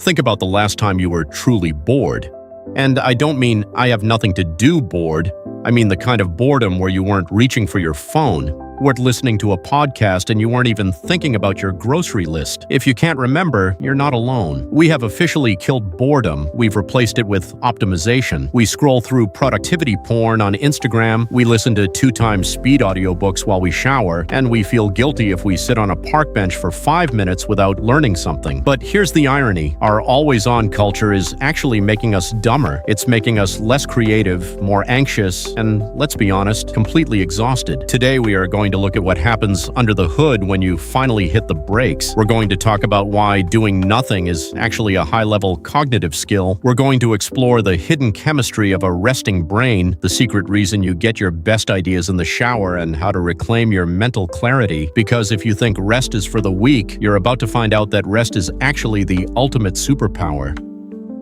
Think about the last time you were truly bored. And I don't mean I have nothing to do bored. I mean the kind of boredom where you weren't reaching for your phone, weren't listening to a podcast, and you weren't even thinking about your grocery list. If you can't remember, you're not alone. We have officially killed boredom. We've replaced it with optimization. We scroll through productivity porn on Instagram, we listen to 2x speed audiobooks while we shower, and we feel guilty if we sit on a park bench for 5 minutes without learning something. But here's the irony. Our always-on culture is actually making us dumber. It's making us less creative, more anxious, and, let's be honest, completely exhausted. Today we are going to look at what happens under the hood when you finally hit the brakes. We're going to talk about why doing nothing is actually a high-level cognitive skill. We're going to explore the hidden chemistry of a resting brain, the secret reason you get your best ideas in the shower, and how to reclaim your mental clarity. Because if you think rest is for the weak, you're about to find out that rest is actually the ultimate superpower.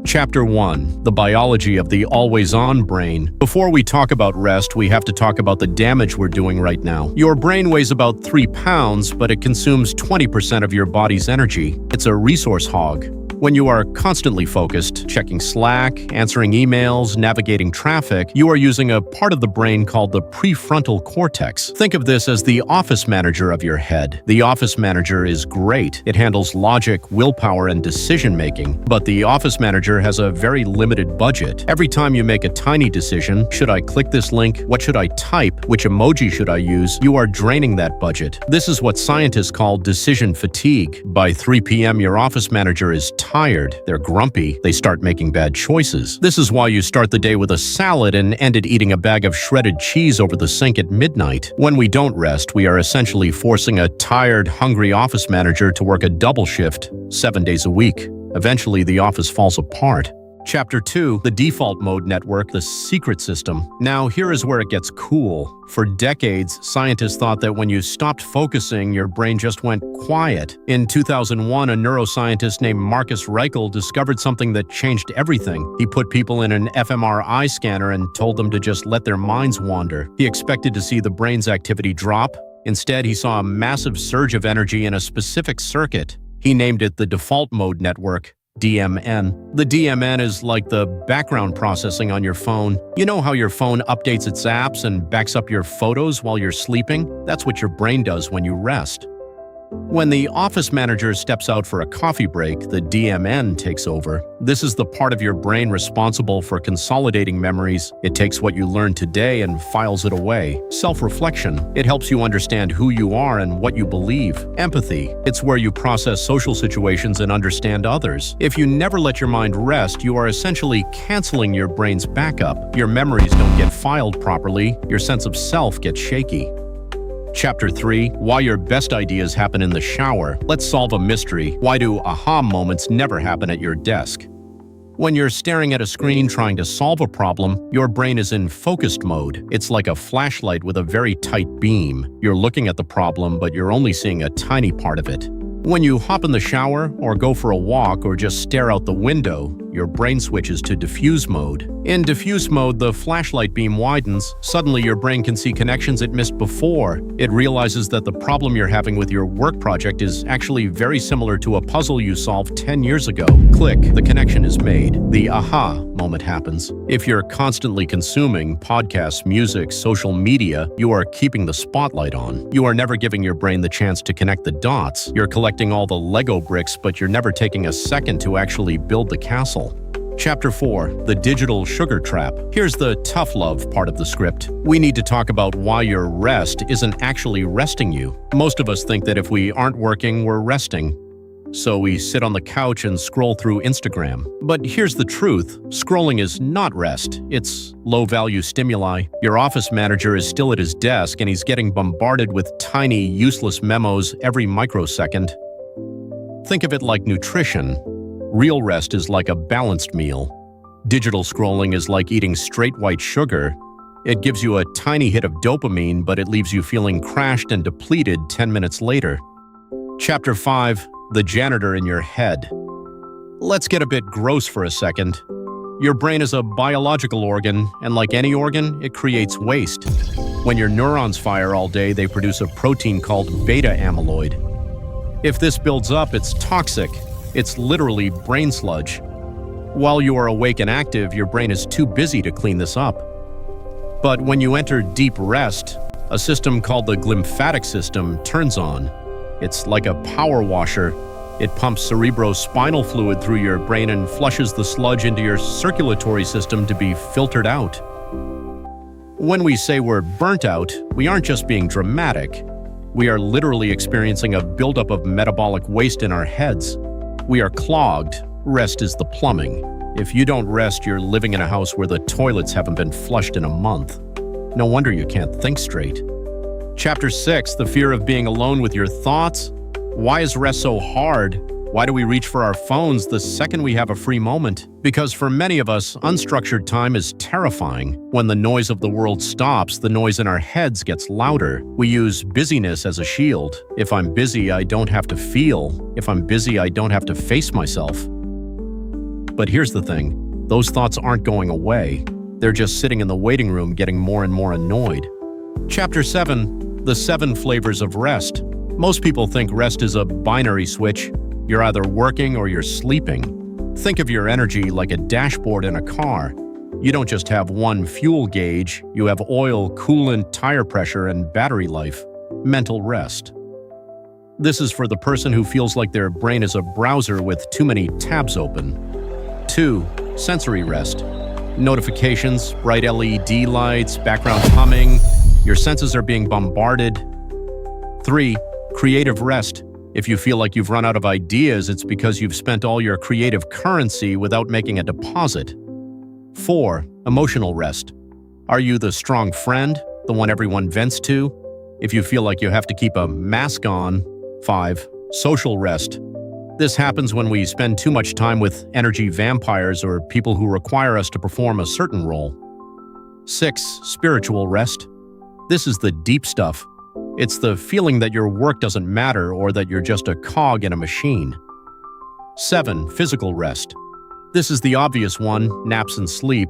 Chapter 1. The Biology of the Always-On Brain. Before we talk about rest, we have to talk about the damage we're doing right now. Your brain weighs about 3 pounds, but it consumes 20% of your body's energy. It's a resource hog. When you are constantly focused, checking Slack, answering emails, navigating traffic, you are using a part of the brain called the prefrontal cortex. Think of this as the office manager of your head. The office manager is great. It handles logic, willpower, and decision-making. But the office manager has a very limited budget. Every time you make a tiny decision, should I click this link? What should I type? Which emoji should I use? You are draining that budget. This is what scientists call decision fatigue. By 3 p.m., your office manager is tired, they're grumpy, they start making bad choices. This is why you start the day with a salad and end it eating a bag of shredded cheese over the sink at midnight. When we don't rest, we are essentially forcing a tired, hungry office manager to work a double shift 7 days a week. Eventually, the office falls apart. Chapter 2. The Default Mode Network, the Secret System. Now, here is where it gets cool. For decades, scientists thought that when you stopped focusing, your brain just went quiet. In 2001, a neuroscientist named Marcus Reichel discovered something that changed everything. He put people in an fMRI scanner and told them to just let their minds wander. He expected to see the brain's activity drop. Instead, he saw a massive surge of energy in a specific circuit. He named it the Default Mode Network. DMN. The DMN is like the background processing on your phone. You know how your phone updates its apps and backs up your photos while you're sleeping? That's what your brain does when you rest. When the office manager steps out for a coffee break, the DMN takes over. This is the part of your brain responsible for consolidating memories. It takes what you learned today and files it away. Self-reflection. It helps you understand who you are and what you believe. Empathy. It's where you process social situations and understand others. If you never let your mind rest, you are essentially canceling your brain's backup. Your memories don't get filed properly. Your sense of self gets shaky. Chapter 3. Why your best ideas happen in the shower. Let's solve a mystery. Why do aha moments never happen at your desk? When you're staring at a screen trying to solve a problem, your brain is in focused mode. It's like a flashlight with a very tight beam. You're looking at the problem, but you're only seeing a tiny part of it. When you hop in the shower, or go for a walk, or just stare out the window, your brain switches to diffuse mode. In diffuse mode, the flashlight beam widens. Suddenly, your brain can see connections it missed before. It realizes that the problem you're having with your work project is actually very similar to a puzzle you solved 10 years ago. Click, the connection is made. The aha moment happens. If you're constantly consuming podcasts, music, social media, you are keeping the spotlight on. You are never giving your brain the chance to connect the dots. You're collecting all the Lego bricks, but you're never taking a second to actually build the castle. Chapter 4. The Digital Sugar Trap. Here's the tough love part of the script. We need to talk about why your rest isn't actually resting you. Most of us think that if we aren't working, we're resting. So we sit on the couch and scroll through Instagram. But here's the truth. Scrolling is not rest. It's low-value stimuli. Your office manager is still at his desk and he's getting bombarded with tiny, useless memos every microsecond. Think of it like nutrition. Real rest is like a balanced meal. Digital scrolling is like eating straight white sugar. It gives you a tiny hit of dopamine, but it leaves you feeling crashed and depleted 10 minutes later. Chapter 5. The Janitor in Your Head. Let's get a bit gross for a second. Your brain is a biological organ, and like any organ, it creates waste. When your neurons fire all day, they produce a protein called beta amyloid. If this builds up, it's toxic. It's literally brain sludge. While you are awake and active, your brain is too busy to clean this up. But when you enter deep rest, a system called the glymphatic system turns on. It's like a power washer. It pumps cerebrospinal fluid through your brain and flushes the sludge into your circulatory system to be filtered out. When we say we're burnt out, we aren't just being dramatic. We are literally experiencing a buildup of metabolic waste in our heads. We are clogged. Rest is the plumbing. If you don't rest, you're living in a house where the toilets haven't been flushed in a month. No wonder you can't think straight. Chapter 6, the fear of being alone with your thoughts. Why is rest so hard? Why do we reach for our phones the second we have a free moment? Because for many of us, unstructured time is terrifying. When the noise of the world stops, the noise in our heads gets louder. We use busyness as a shield. If I'm busy, I don't have to feel. If I'm busy, I don't have to face myself. But here's the thing, those thoughts aren't going away. They're just sitting in the waiting room getting more and more annoyed. Chapter 7, the 7 flavors of rest. Most people think rest is a binary switch. You're either working or you're sleeping. Think of your energy like a dashboard in a car. You don't just have one fuel gauge, you have oil, coolant, tire pressure, and battery life. Mental rest. This is for the person who feels like their brain is a browser with too many tabs open. 2. Sensory rest. Notifications, bright LED lights, background humming. Your senses are being bombarded. 3. Creative rest. If you feel like you've run out of ideas, it's because you've spent all your creative currency without making a deposit. 4. Emotional rest. Are you the strong friend, the one everyone vents to? If you feel like you have to keep a mask on. 5. Social rest. This happens when we spend too much time with energy vampires or people who require us to perform a certain role. 6. Spiritual rest. This is the deep stuff. It's the feeling that your work doesn't matter or that you're just a cog in a machine. 7. Physical rest. This is the obvious one, naps and sleep,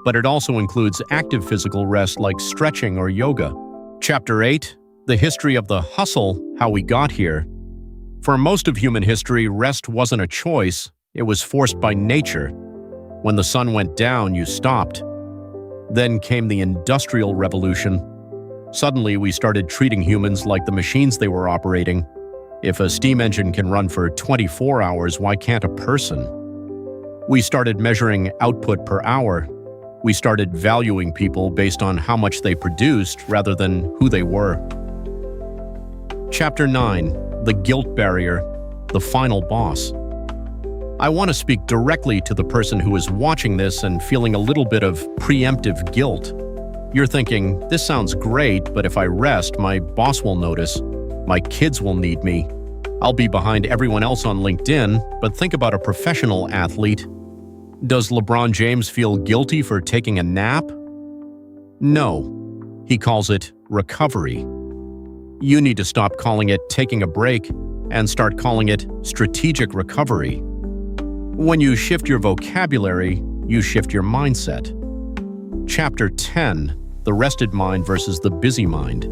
but it also includes active physical rest like stretching or yoga. Chapter 8, the history of the hustle, how we got here. For most of human history, rest wasn't a choice, it was forced by nature. When the sun went down, you stopped. Then came the Industrial Revolution. Suddenly, we started treating humans like the machines they were operating. If a steam engine can run for 24 hours, why can't a person? We started measuring output per hour. We started valuing people based on how much they produced rather than who they were. Chapter 9, the guilt barrier, the final boss. I want to speak directly to the person who is watching this and feeling a little bit of preemptive guilt. You're thinking, this sounds great, but if I rest, my boss will notice. My kids will need me. I'll be behind everyone else on LinkedIn, but think about a professional athlete. Does LeBron James feel guilty for taking a nap? No. He calls it recovery. You need to stop calling it taking a break and start calling it strategic recovery. When you shift your vocabulary, you shift your mindset. Chapter 10, the rested mind versus the busy mind.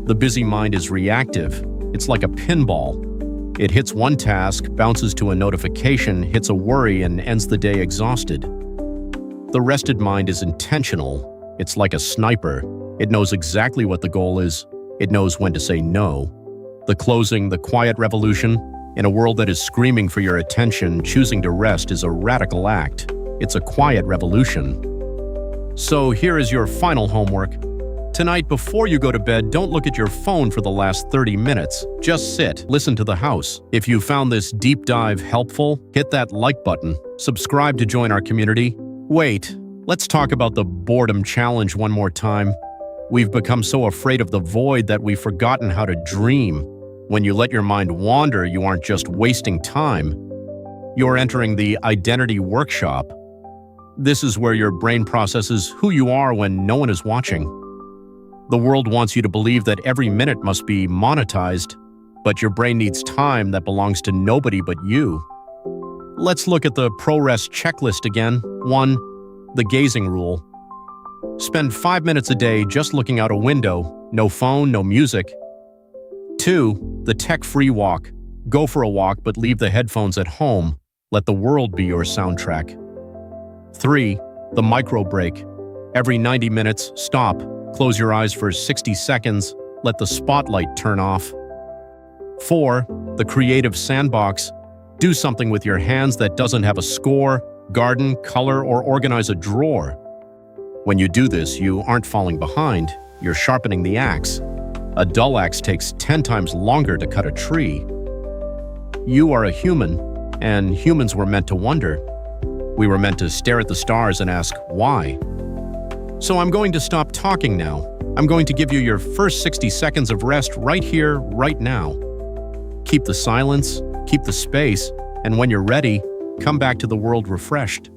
The busy mind is reactive. It's like a pinball. It hits one task, bounces to a notification, hits a worry, and ends the day exhausted. The rested mind is intentional. It's like a sniper. It knows exactly what the goal is. It knows when to say no. The closing, the quiet revolution. In a world that is screaming for your attention, choosing to rest is a radical act. It's a quiet revolution. So here is your final homework. Tonight, before you go to bed, don't look at your phone for the last 30 minutes. Just sit, listen to the house. If you found this deep dive helpful, hit that like button. Subscribe to join our community. Wait, let's talk about the boredom challenge one more time. We've become so afraid of the void that we've forgotten how to dream. When you let your mind wander, you aren't just wasting time. You're entering the identity workshop. This is where your brain processes who you are when no one is watching. The world wants you to believe that every minute must be monetized, but your brain needs time that belongs to nobody but you. Let's look at the ProRest checklist again. 1. The gazing rule. Spend 5 minutes a day just looking out a window, no phone, no music. 2. The tech-free walk. Go for a walk, but leave the headphones at home. Let the world be your soundtrack. 3. The micro break. Every 90 minutes, stop. Close your eyes for 60 seconds. Let the spotlight turn off. 4. The creative sandbox. Do something with your hands that doesn't have a score, garden, color, or organize a drawer. When you do this, you aren't falling behind. You're sharpening the axe. A dull axe takes 10 times longer to cut a tree. You are a human, and humans were meant to wonder. We were meant to stare at the stars and ask, why? So I'm going to stop talking now. I'm going to give you your first 60 seconds of rest right here, right now. Keep the silence, keep the space, and when you're ready, come back to the world refreshed.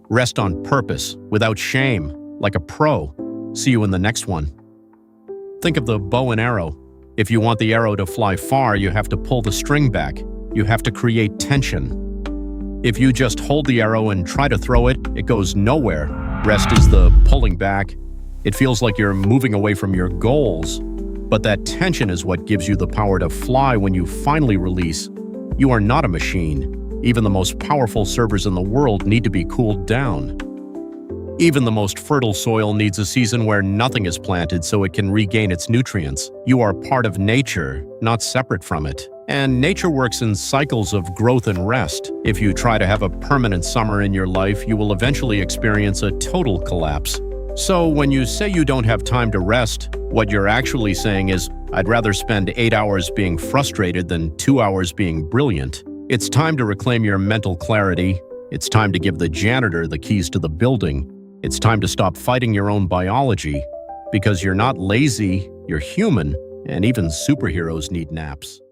Rest on purpose, without shame, like a pro. See you in the next one. Think of the bow and arrow. If you want the arrow to fly far, you have to pull the string back. You have to create tension. If you just hold the arrow and try to throw it, it goes nowhere. Rest is the pulling back. It feels like you're moving away from your goals. But that tension is what gives you the power to fly when you finally release. You are not a machine. Even the most powerful servers in the world need to be cooled down. Even the most fertile soil needs a season where nothing is planted so it can regain its nutrients. You are part of nature, not separate from it. And nature works in cycles of growth and rest. If you try to have a permanent summer in your life, you will eventually experience a total collapse. So when you say you don't have time to rest, what you're actually saying is, I'd rather spend 8 hours being frustrated than 2 hours being brilliant. It's time to reclaim your mental clarity. It's time to give the janitor the keys to the building. It's time to stop fighting your own biology. Because you're not lazy, you're human, and even superheroes need naps.